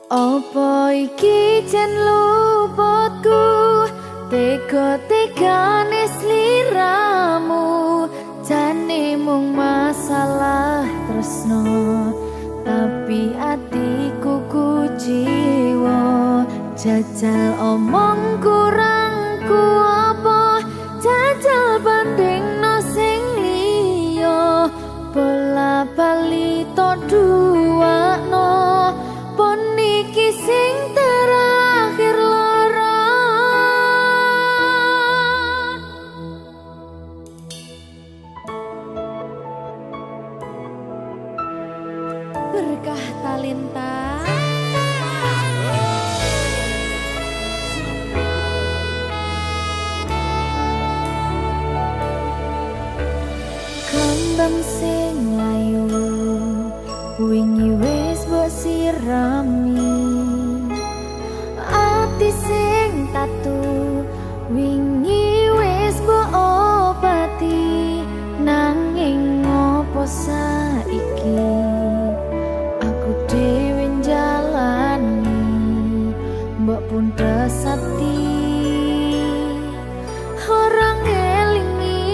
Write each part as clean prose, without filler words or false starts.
Apa iki jan luputku, tega-tegane sliramu, jane mung masalah tresno, tapi atiku kuciwa. Jajal omong kurangku apa, jajal bandingno sing liya, bola bali to duwakno. Niki sing terakhir lara, berkah talenta. Kembang sing layu wingi wis mbok sirami, ati sing tatu wingi wis mbok obati, nanging ngopo saiki aku dhewe njalani mbok puntes ati orang ngelingi.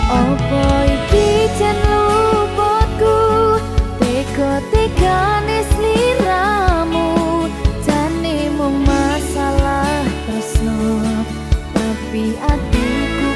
Apa iki jan luputku, tega-tegane sliramu, jane mung masalah tresno, tapi atiku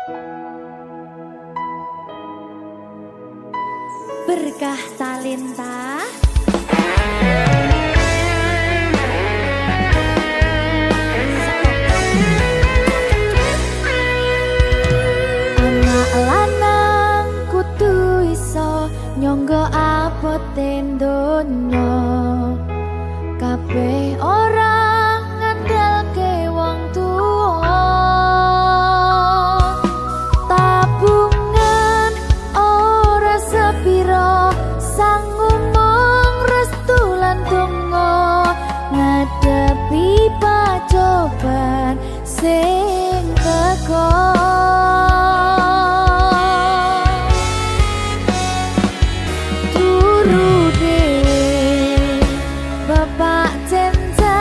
Berkah talenta. Anak lanang kudu iso nyangga abote donya. Kabeh ora ngandalke wong tuwa. Tabungan ora sepiro sangu mung restu lan donga ngadepi pacoban sing teko. Turu dhewe bapak janji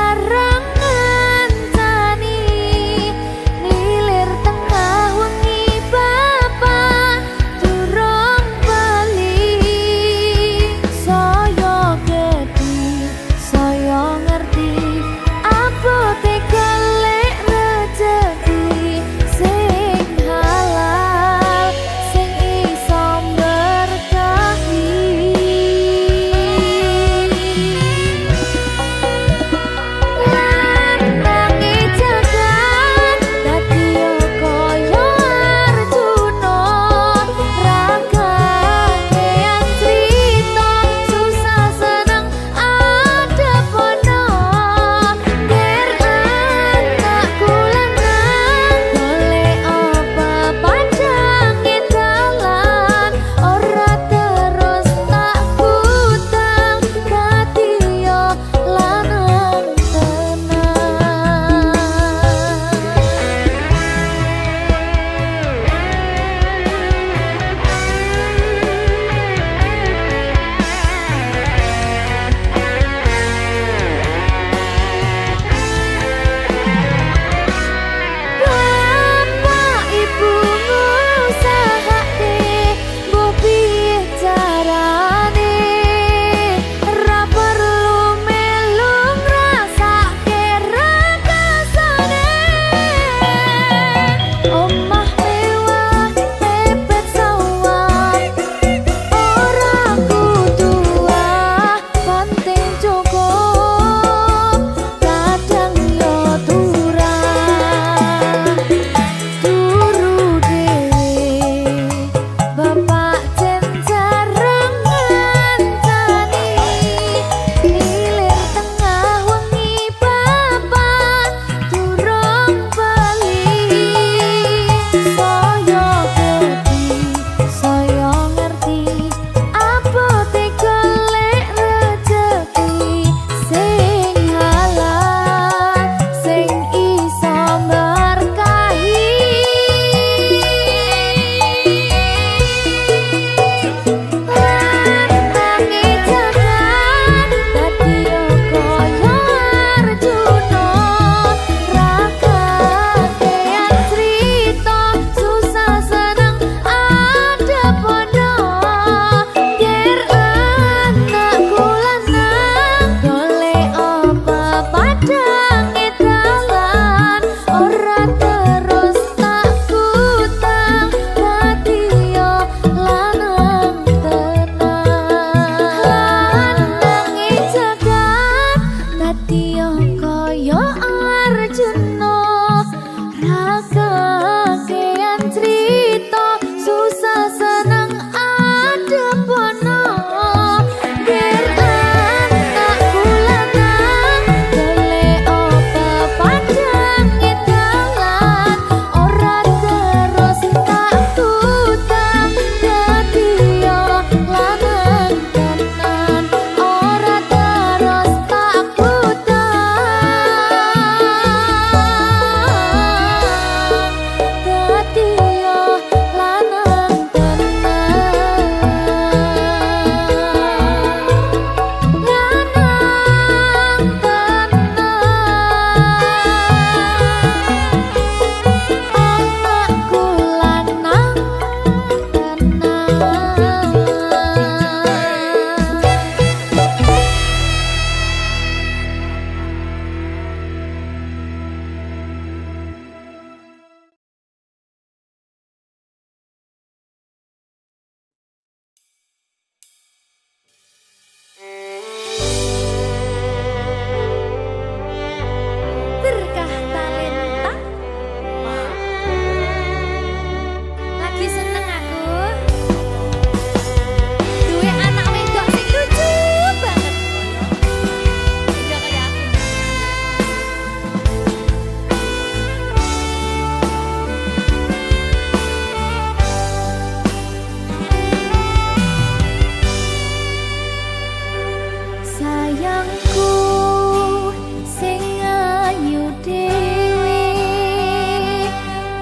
sayangku sing ayu dhewe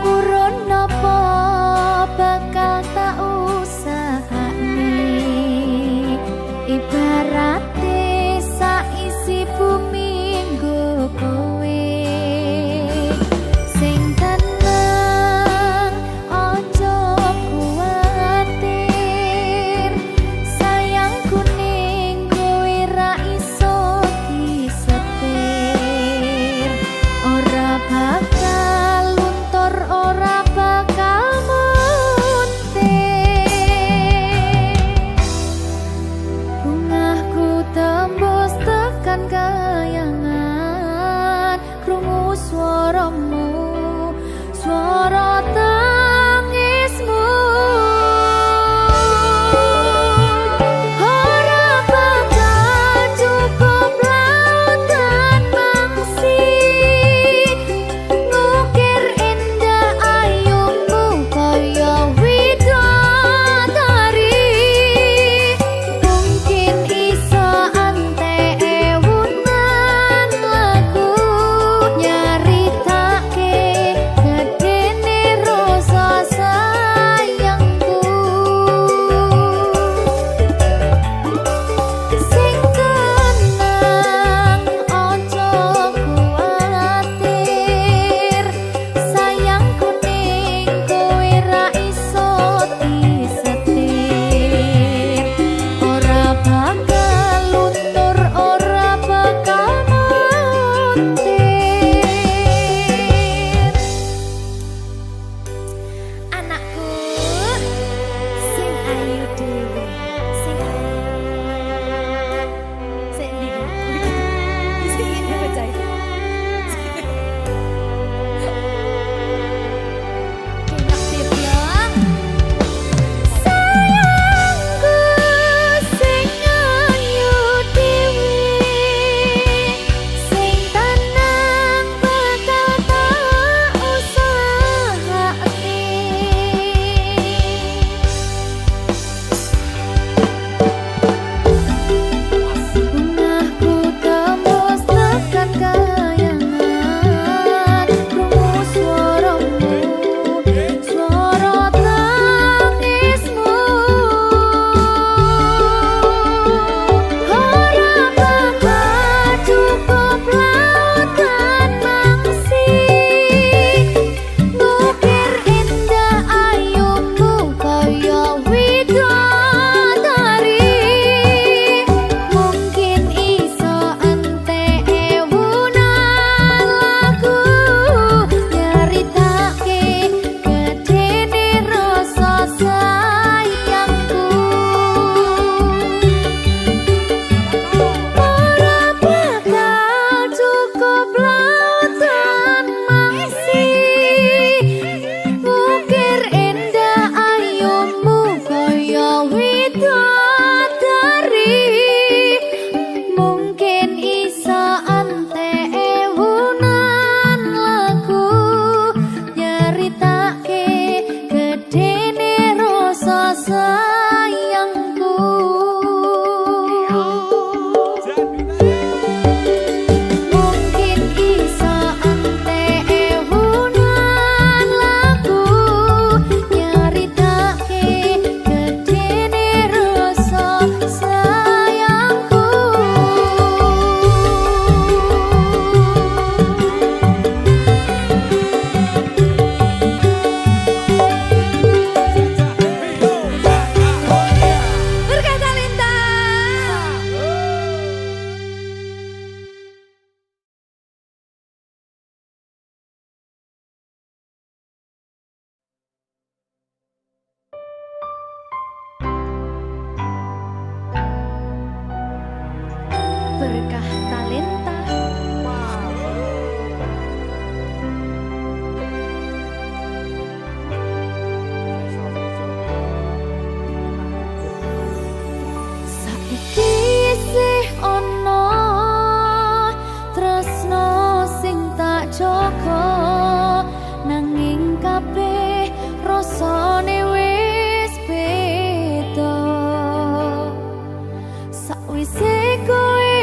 urun napa bakal tak usahane ibarate saisi bumi nggo kowe sing tenang ojo kuwatir sayangku ning kowe ra iso disetir ora bakal luntur ora bakal muntir bungahku tembus tekan kayangan krungu swaramu swara tangismu ora bakal cukup lautan mangsi ngukir indah ayumu kaya widodari mungkin iso antek ewunan lagu nyaritake gedene rasa sayangku sing tenang ojo kuwatir sayangku ning kowe ra iso disetir ora bakal luntur ora bakal muntir anakku sing ayu dhewe sing sing ndi sing ini bocah sayangku sing ayu dhewe sing tenang bakal tak usahake bungahku tembus tekan kayangan krungu swaramu swara tangismu ora bakal cukup lautan mangsi ngukir indah ayumu kaya widodari mungkin iso antek ewunan lagu nyaritake gedene rasa sayangku ora bakal cukup lautan mangsi ngukir indah ayumu kaya widodari mungkin iso antek ewunan lagu nyaritake gedene rasa sayangku mungkin iso antek ewunan lagu nyaritake gedene rasa sayangku berkata lintang berkah talenta saiki isih ana tresno sing tak jaga nanging kabeh rasane wis beda sakwise kowe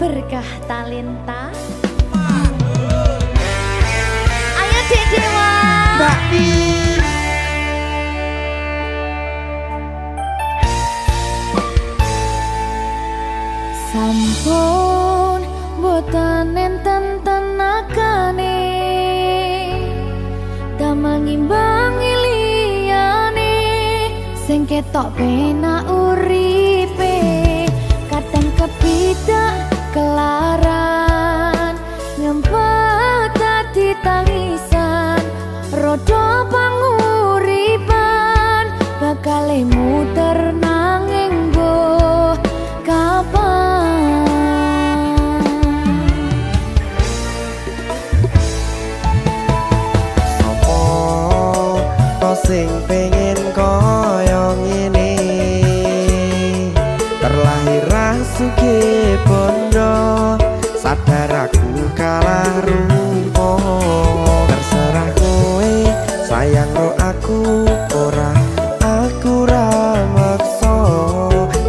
berkah talenta. Ayo Dek Dewa. Mbak Pi. Sampun boten enten tenagane damang imbangi liyane sing ketok penak uripe kadang kepidak kelaran ngempet dadi tangisan rodo panguripan bakal muter nanging mbuh kapan. Sing pengen koyo ngene terlahir rasuke bondo sadar aku kalah rumpo terserah kowe sayang ro aku ora aku ra maksa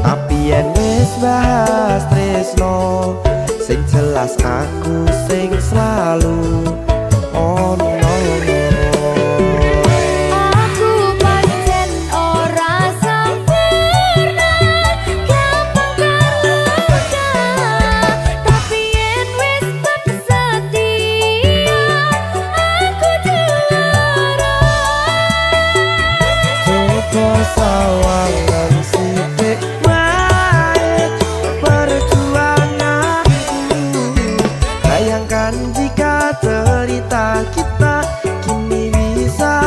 tapi yen wis bahas tresno sing jelas aku sing selalu ono. Sawangan sithik wae perjuanganku bayangkan jika cerita kita kini bisa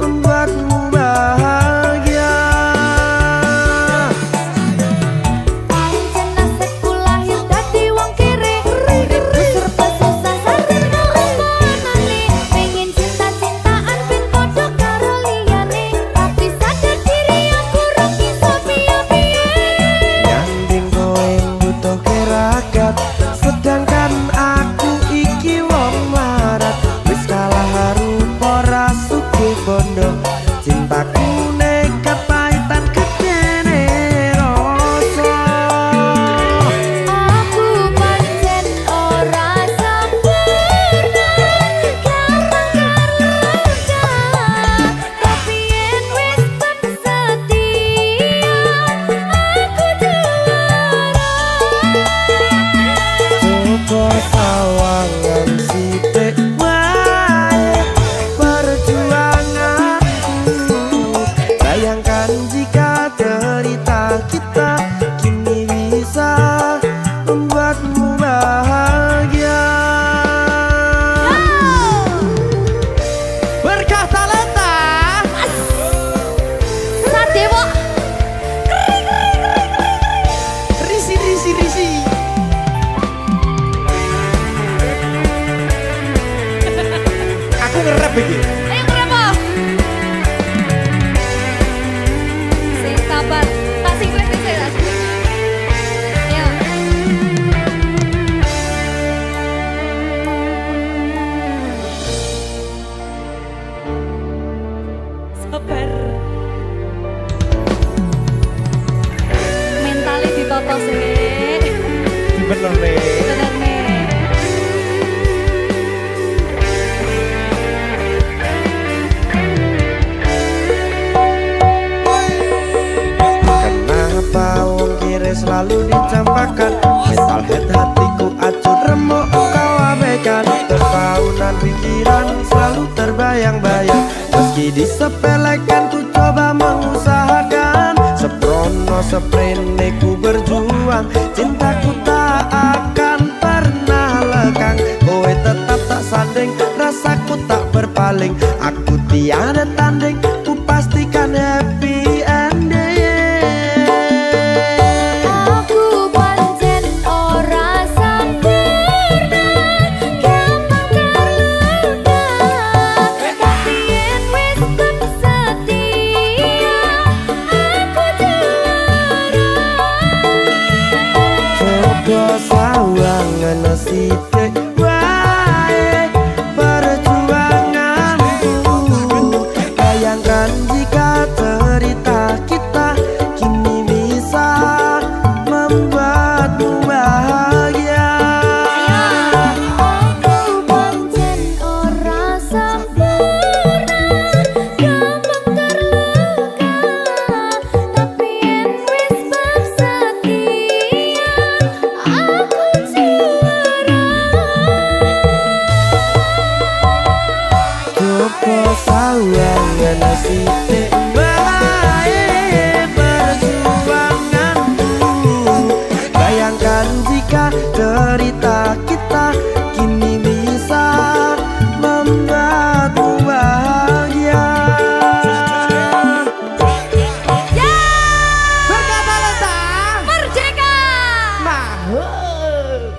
membuatmu bahagia. Pancen nasibku lahir dadi wong kere uripku serba susah sadar kelapanane pengen cinta-cintaan ben padha karo liyane tapi sadar diri aku ra iso piye-piye Nyanding kowe butuh keragat sedangkan aku iki wong marat wis kalah rupa rasuke bondo cintaku nekat pahitan kedene rasa. aku pancen ora sempurna gampang terluka tapi yen wis setia aku juara. Coba sawangan sithik wae perjuanganku bayangkan jika cerita kita kini bisa membuatmu bahagia. Berkah talenta Sadewo risi. Aku ngerap iki. ayo berapa? Sing sabar, tak singkret sih tak singkret. Ayo. Sabar. Mentalnya ditoto sih. Bener nih. Bener nih. Kenapa wong kiri selalu dicampakan mental head hatiku acur remuk kau abaikan terpaunan pikiran selalu terbayang-bayang meski disepelekan ku coba mengusahakan seprono seprene ku berjuang cintaku tak akan pernah lekang kowe tetap tak sanding rasaku tak berpaling aku tiada tanding ku pastikan happy ending. Aku pancen ora sempurna gampang terluka tapi yen wis setia aku juara. Coba sawangan sithik wae perjuanganku bayangkan jika cerita kita kini bisa membuatmu bahagia. Sawangan sitik bae perjuanganku. Bayangkan jika cerita kita kini bisa membuatmu bahagia. Ya, Berkata letah merdeka. mahal.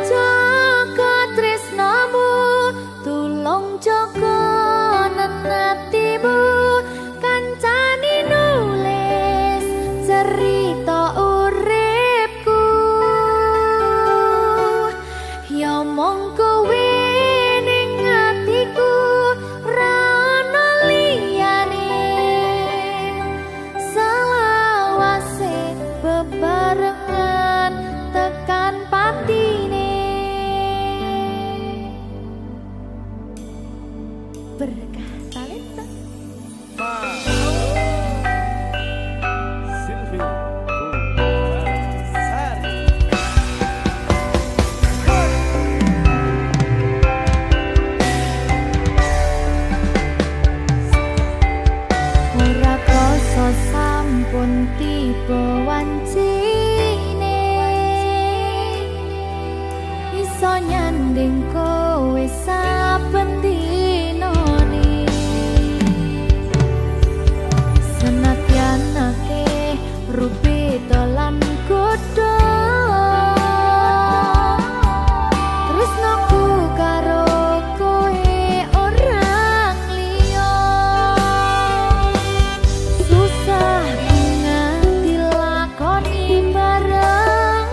jaga tresnamu, tulung jaga nenatimu, kancani nulis cerita uripku. Ya mong kowe ning atiku ra ono liyane, selawase bebarengan tekan patine. Berkah talenta. Silvi Ora krasa sampun tiba wancine, iso nyanding kowe saben dinane. Senadyan akeh rupi dolan godho, tresnaku karo kowe orang liya. Susah nganti lakoni bareng-bareng,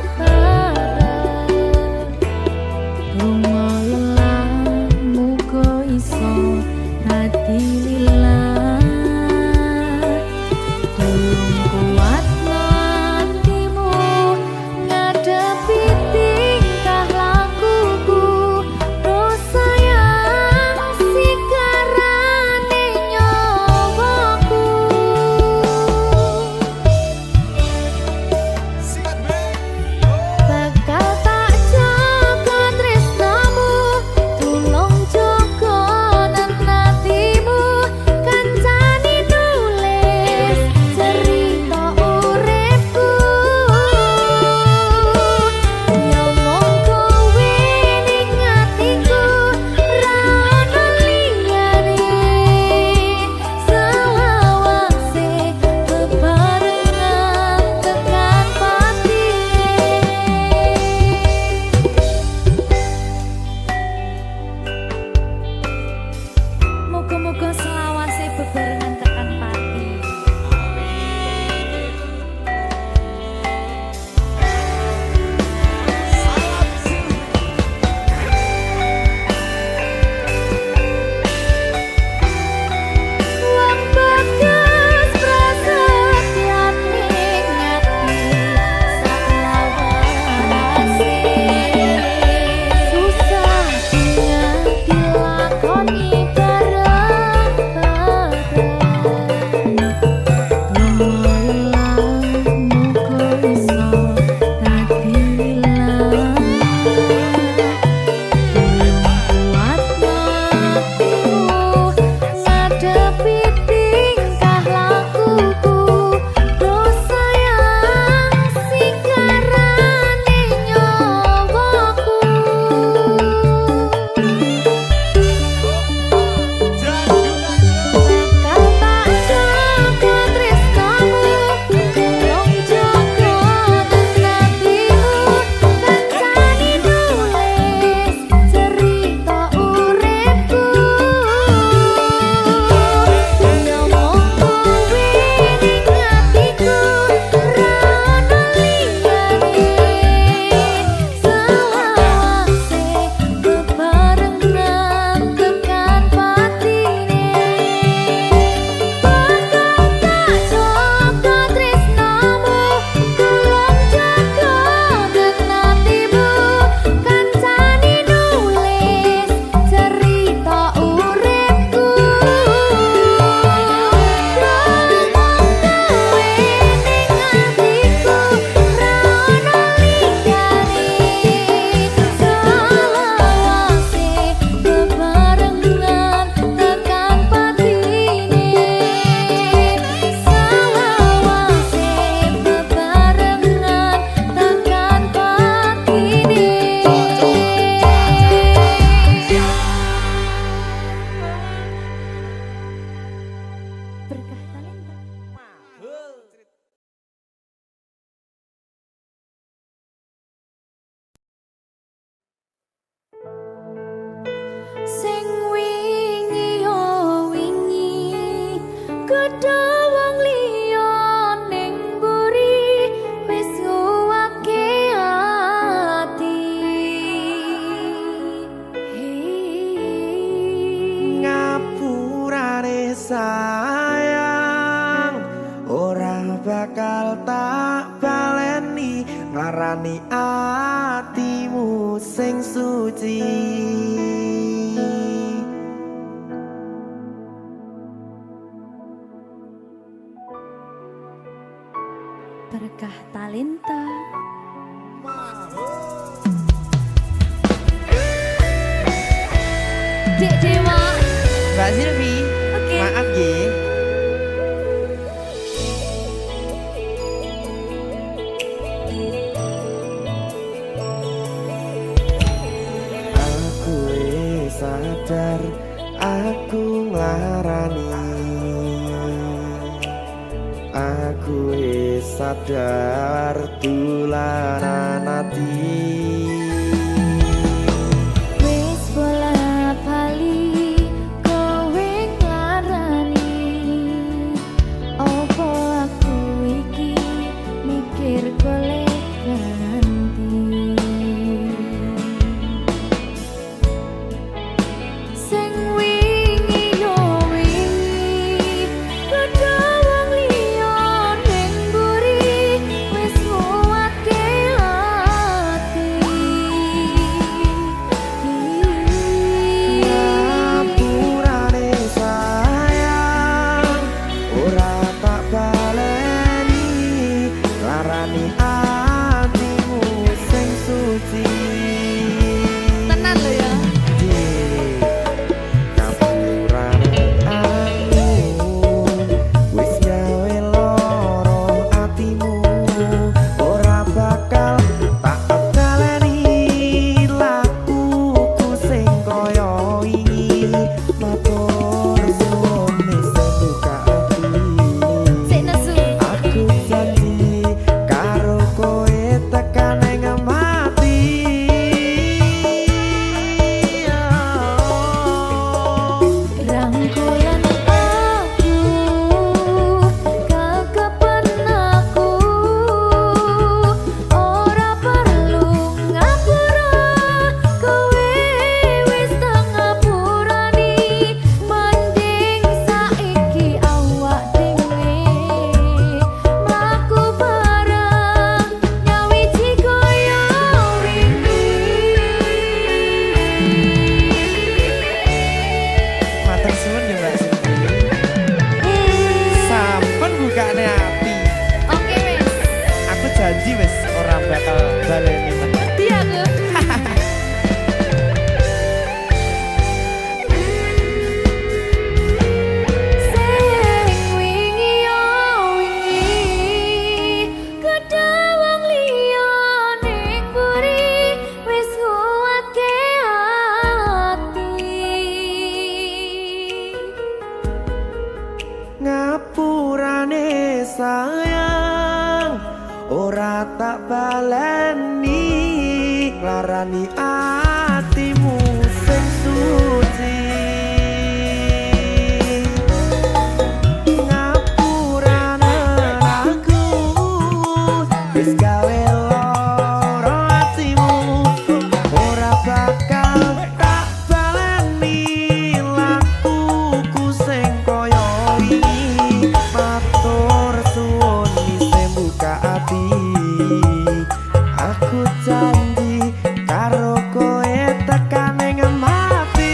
nglarani atimu sing suci. Berkah talenta. Dek Dewa. Mbak Silvi, Oke. maaf ye. Aku sadar aku nglarani. Aku sadar tulanan ati. Wis bola bali kowe nglarani. Opo aku iki mikir golek ganti. Sing wingi yo wingi padha wong liya ning mburi wis nguwatke ati. Ngapurane sayang ora tak baleni larani atimu sing suci. Tenan lho ya. Ngapurane aku wis gawe loro atimu ora bakal tak baleni lakuku sing kaya wingi matur suwun sing buka ati. Sik nesu. Aku janji karo kowe tekan ing mati. Rangkulan aku kekepen aku ora perlu ngapura kowe wis tak ngapurani mending saiki awak dhewe mlaku bareng nyawiji kaya Matur suwun ya Mbak Silvi. Sampun bukane ati. Oke wis. Aku janji wis ora bakal baleni meneh. Ngerti aku. Sing wingi yo wingi kedawang liya ning mburi wis nguwatke ati. Ngapurane sayang ora tak baleni larani atimu sing suci. Ngapurane aku wis gawe loro atimu ora bakal tak baleni lakuku sing kaya wingi matur suwun sing buka ati. Aku janji karo kowe tekan ing mati.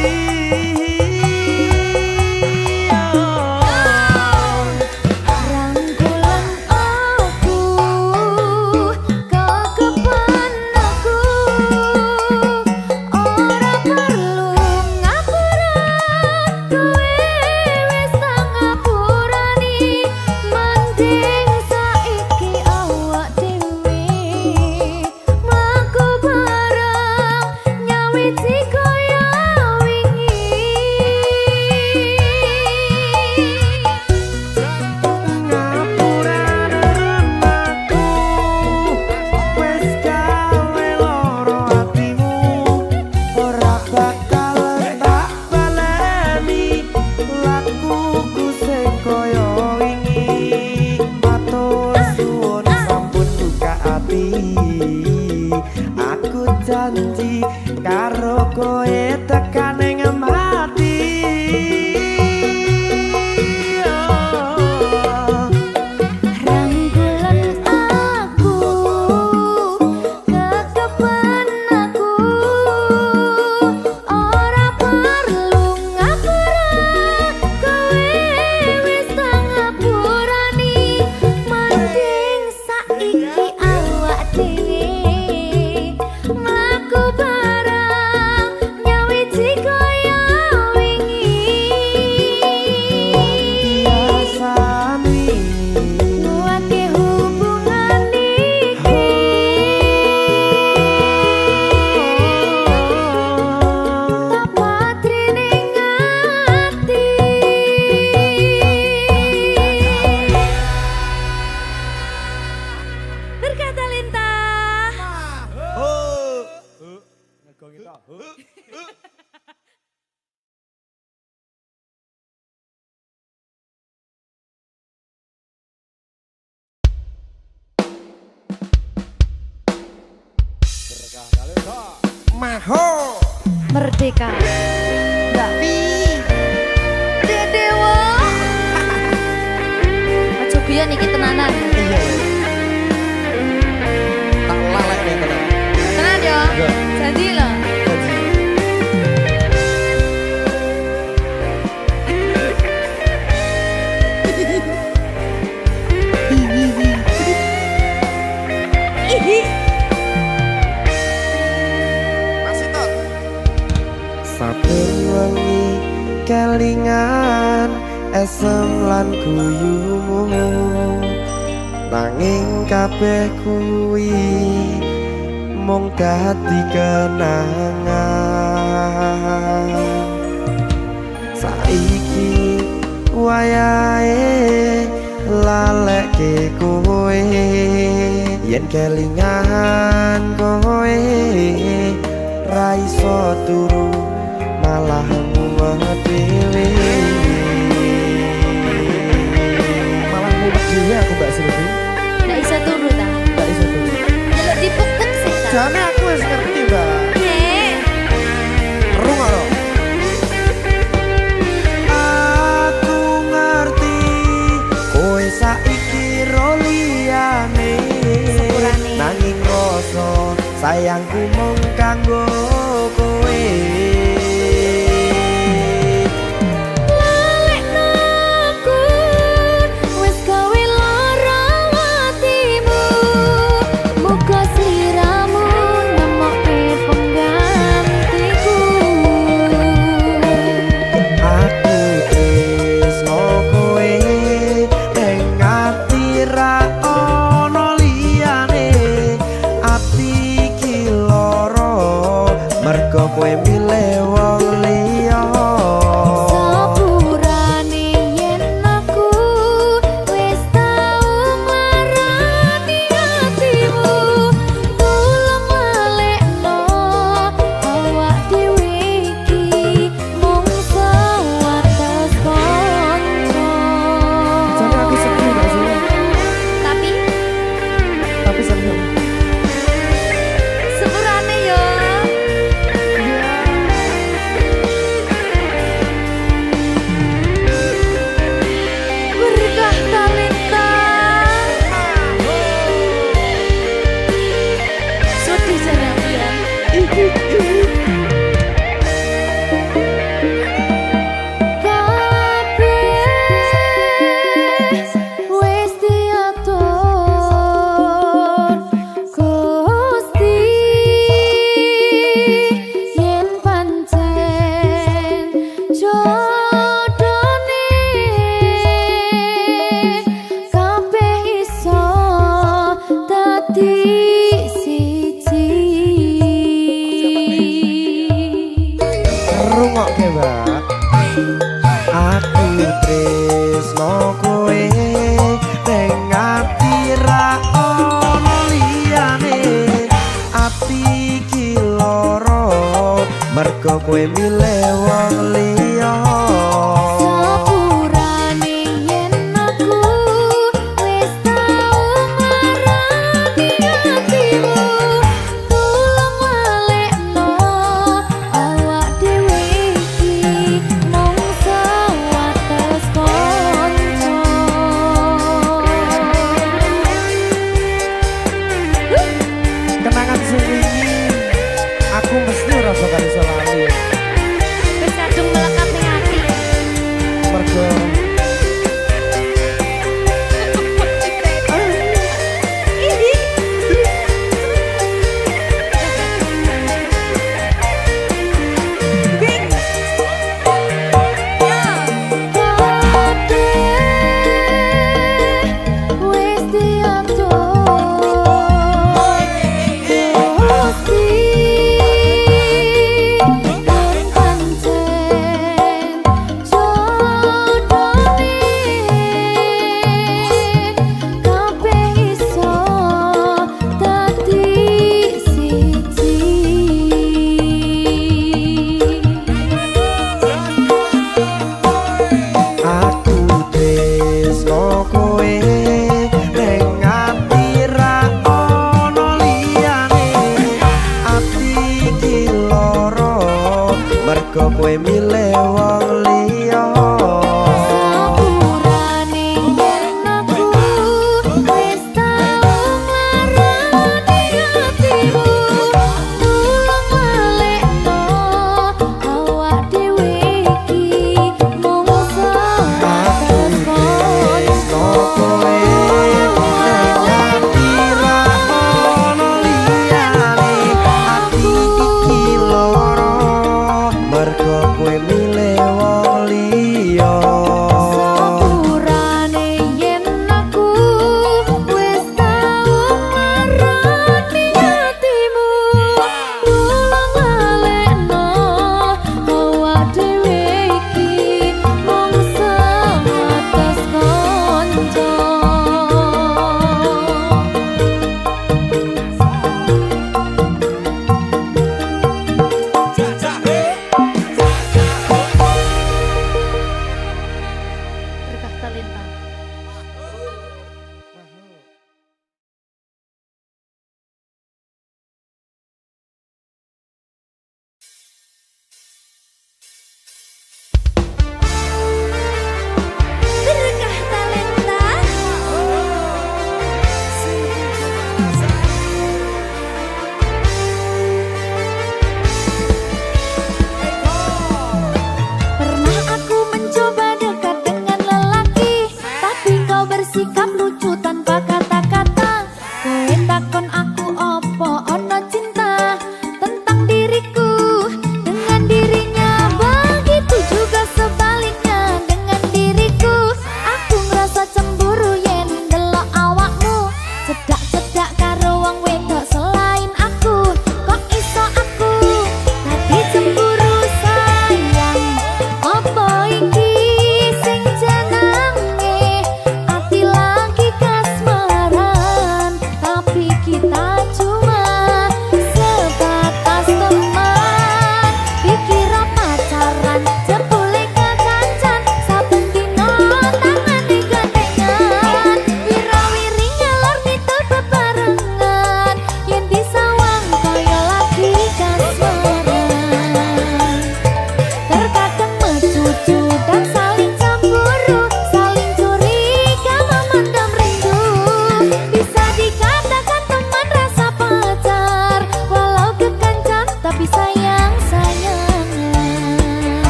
Rangkulan aku kekepen aku ora perlu ngapura kowe wis tak ngapurani mending saiki awak dhewe mlaku bareng nyawiji kaya wingi. Ngapurane aku wis gawe loro atimu ora bakal tak baleni lakuku sing kaya wingi matur suwun sampun buka ati. Aku janji karo kowe tekan ing mati. Rangkulan aku Maho Merdeka. Mbak Pi. Dewa. Aja biyen iki tenanan. iya tak lalek nih tenan Tenan yo. Iya. Janji lho. masih tot saben wengi kelingan esem lan guyumu nanging kabeh kuwi mung dadi kenangan saiki wayahe lalekke kowe yen kelingan kowe ra iso turu malah mumet dhewe malah mumet dhewe aku Mbak Silvi Ndak iso turu ta. gak iso turu Delok dipuktek sih ta. jane aku wis ngerti Mbak Nek. rungokno aku ngerti kowe saiki ro liyane Sepurane. nanging rasa sayangku mung kanggo kowe Lalekno aku wis gawe lara atimu. Muga siramu nemokke penggantiku. aku tresno kowe ning ati ra ono liyane ati iki lara mergo kowe milih wong liya Sepurane yen aku wis tau marani atimu. Tulung lalekno awak dhewe iki mung sewates kanca. jane aku sedih gak sih Tapi seneng sepurane yo. Berkah talenta. Sedih jane aku ya. Kabeh wis diatur Gusti yen pancen jodone kabeh iso dadi siji. rungokke Mbak aku tresno kowe ning ati ra ono liyane ati iki lara mergo kowe milih wong liya Sepurane yen aku wis tau marani atimu. Tulung lalekno awak dhewe iki mung sewates kanca. kenangan sing wingi aku mesti ora bakal iso lali Wis kadung melekat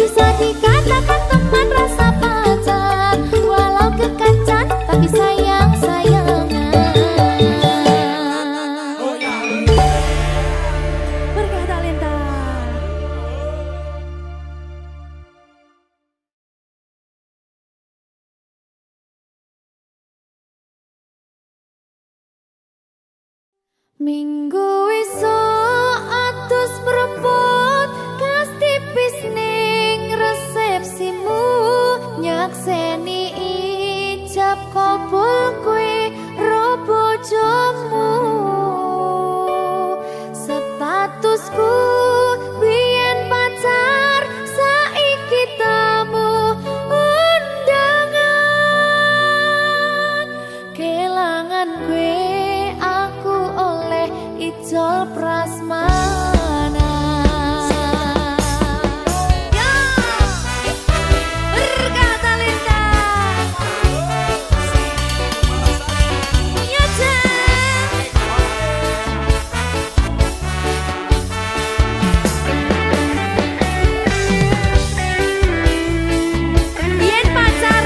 bisa dikatakan teman rasa pacar, walau kekancan tapi sayang-sayangan. Berkah talenta. Minggu esuk atus prepot kas tipis ning resepsimu, nyakseni ijab kabul kowe ro bojomu. Statusku biyen pacar, saiki tamu undangan. Kelangan kowe aku oleh ijol prasmanan. Ya, berkah talenta. Ya, biyen pacar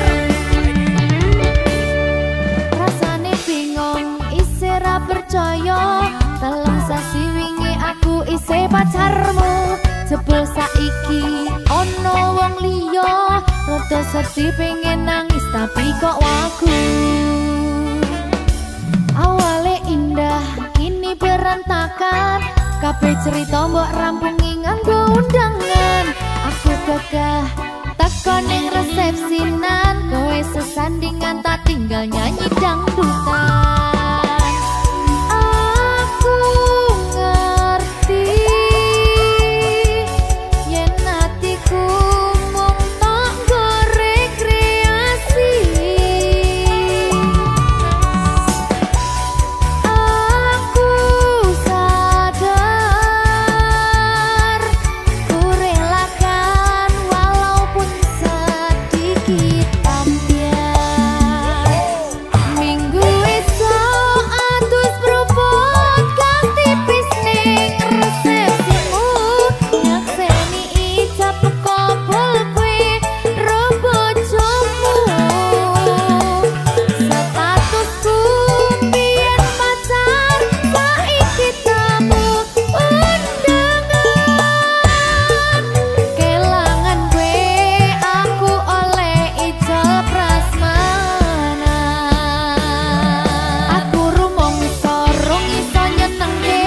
rasane bingung, isih ra percaya. Telung sasi wingi aku isih pacarmu, jebul saiki ono wong liya. Rada sedih pengen nangis tapi kok wagu. Awale indah kini berantakan, kabeh cerita mbok rampungi nganggo undangan. Aku gagah teko ning resepsinan, kowe sesandingan tak tinggal nyanyi dangdutan. Aku ngerti yen atiku mung tok nggo rekreasi. Aku sadar ku relakan walaupun sedikit ambiar. Minggu esok atus propot kang tipis ning resepsimu, nyakseni ijab kabul kowe ro bojomu. Statusku biyen pacar, saiki tamu undangan. Kelangan kowe aku oleh ijol prasmanan. Aku rumangsa rong iso nyenengke,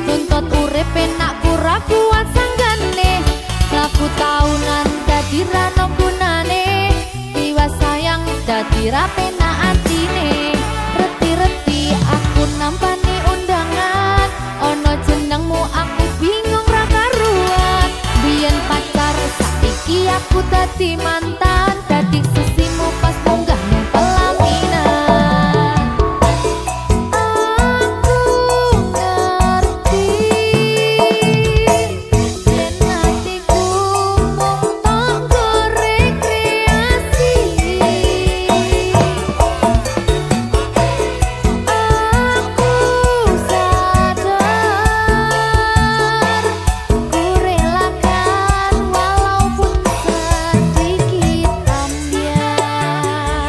tuntut urip enak ora kuat sanggane. Laku taunan dadi ra ono gunane, tiwas sayang dadi ra penak atine. Reti-reti aku nampani undangan, ono jenengmu aku bingung ra karuan. Biyen pacar saiki aku dadi mantan, dadi sesimu pas munggah ning pelaminan. Aku ngerti yen atiku mung tok nggo rekreasi. Aku sadar ku relakan walaupun sedikit ambiar.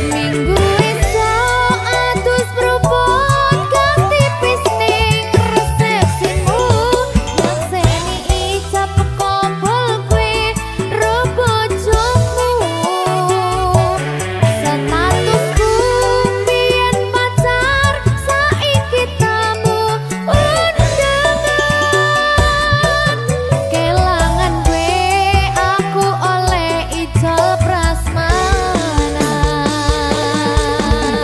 Minggu esok atus propot kang tipis ning resepsimu, nyakseni ijab kabul kowe ro bojomu. Statusku biyen pacar, saiki tamu undangan. Kelangan kowe aku oleh ijol prasmanan.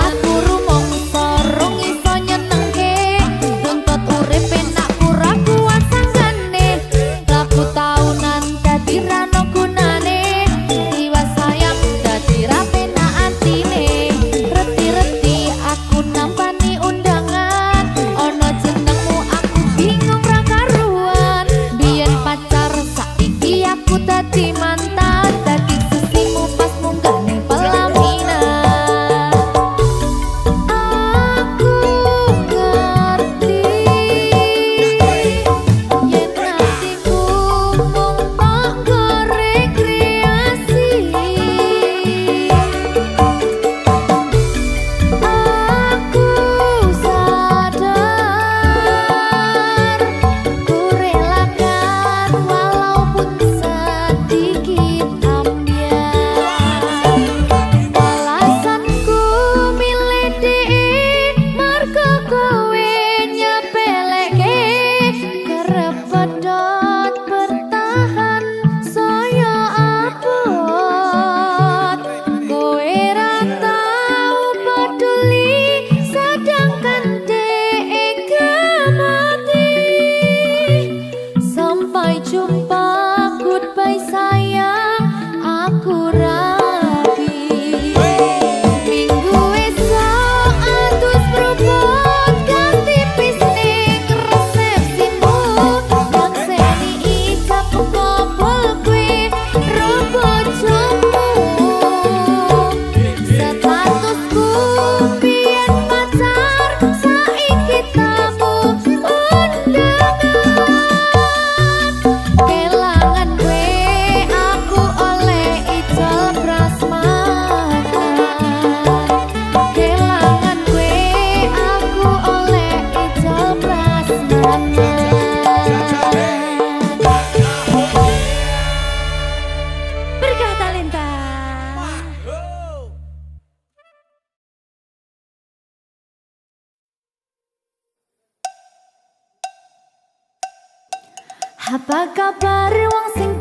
Aku rumangsa rong iso nyenengke, tuntut urip enak ora kuat sanggane. Laku taunan dadi ra ono gunane, tiwas sayang dadi ra penak atine. Reti-reti aku nampani undangan, ono jenengmu aku bingung ra karuan. Biyen pacar saiki aku dadi mantan, dadi sesimu pas munggah ning pelaminan. Aku ngerti yen atiku mung tok nggo Apa kabar wong sing